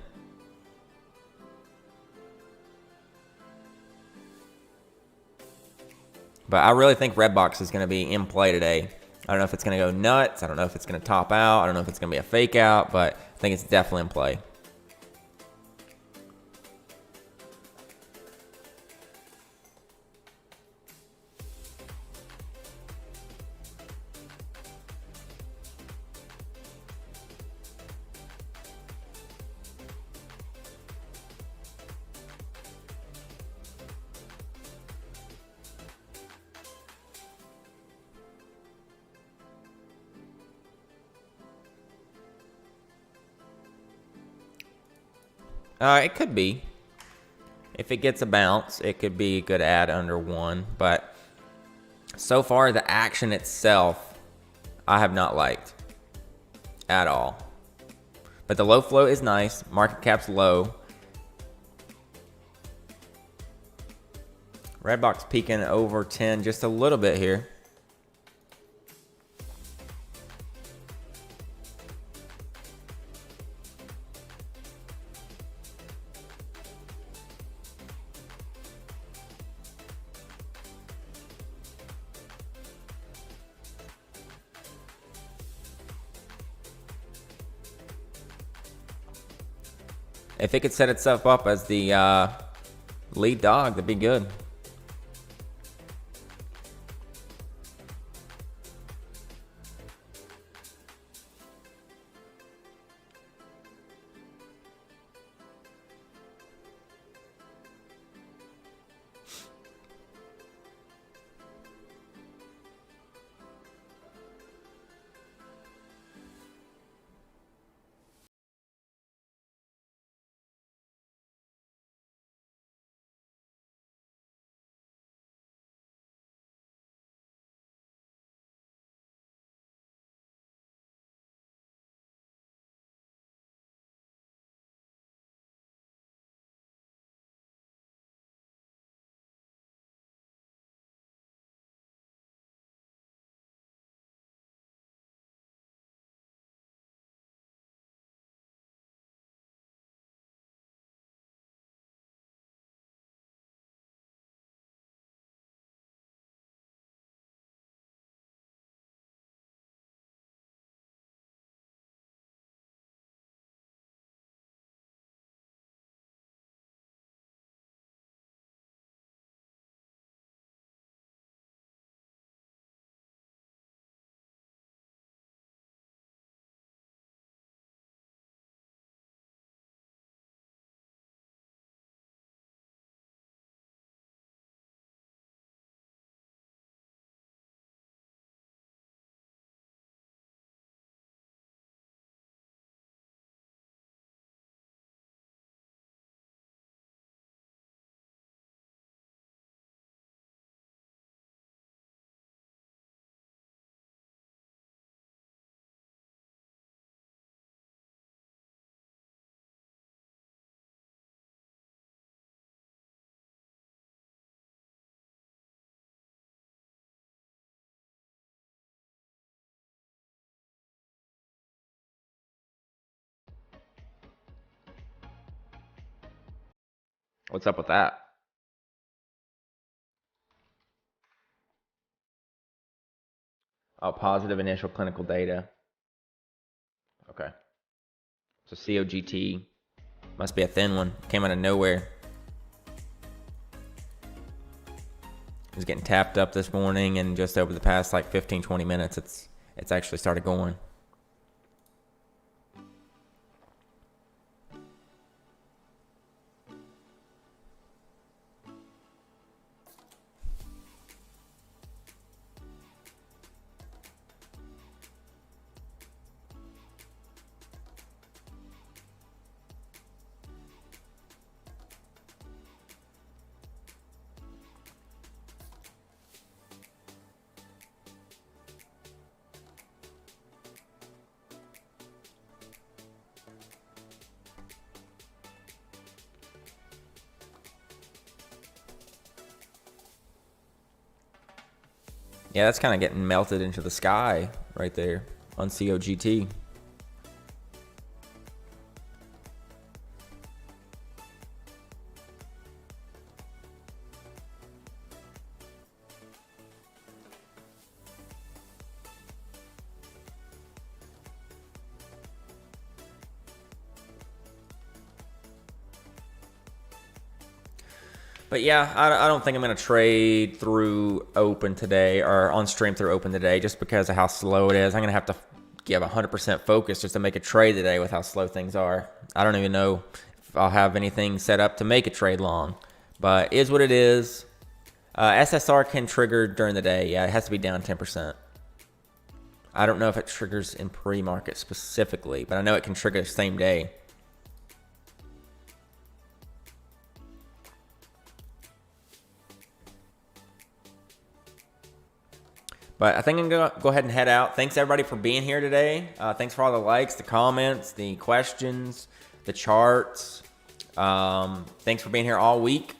Speaker 1: But I really think Redbox is going to be in play today. I don't know if it's going to go nuts. I don't know if it's going to top out. I don't know if it's going to be a fake out, but I think it's definitely in play. It could be. If it gets a bounce, it could be a good add under 1. But so far, the action itself, I have not liked at all. But the low float is nice. Market cap's low. Redbox peaking over 10 just a little bit here. If it could set itself up as the lead dog, that'd be good. What's up with that? Oh, positive initial clinical data. Okay. So COGT must be a thin one. Came out of nowhere. It was getting tapped up this morning, and just over the past like 15-20 minutes, it's actually started going. Yeah, that's kind of getting melted into the sky right there on COGT. But yeah, I don't think I'm going to trade through open today or on stream through open today just because of how slow it is. I'm going to have to give 100% focus just to make a trade today with how slow things are. I don't even know if I'll have anything set up to make a trade long, but it is what it is. SSR can trigger during the day. Yeah, it has to be down 10%. I don't know if it triggers in pre-market specifically, but I know it can trigger the same day. But I think I'm going to go ahead and head out. Thanks, everybody, for being here today. Thanks for all the likes, the comments, the questions, the charts. Thanks for being here all week.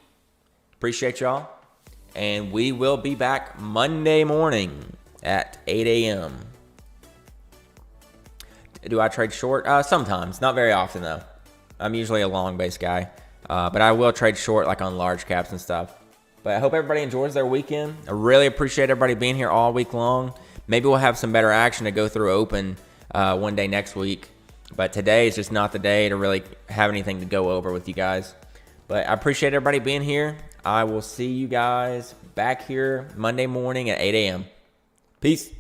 Speaker 1: Appreciate y'all. And we will be back Monday morning at 8 a.m. Do I trade short? Sometimes. Not very often, though. I'm usually a long-base guy. But I will trade short, like on large caps and stuff. But I hope everybody enjoys their weekend. I really appreciate everybody being here all week long. Maybe we'll have some better action to go through open one day next week. But today is just not the day to really have anything to go over with you guys. But I appreciate everybody being here. I will see you guys back here Monday morning at 8 a.m. Peace.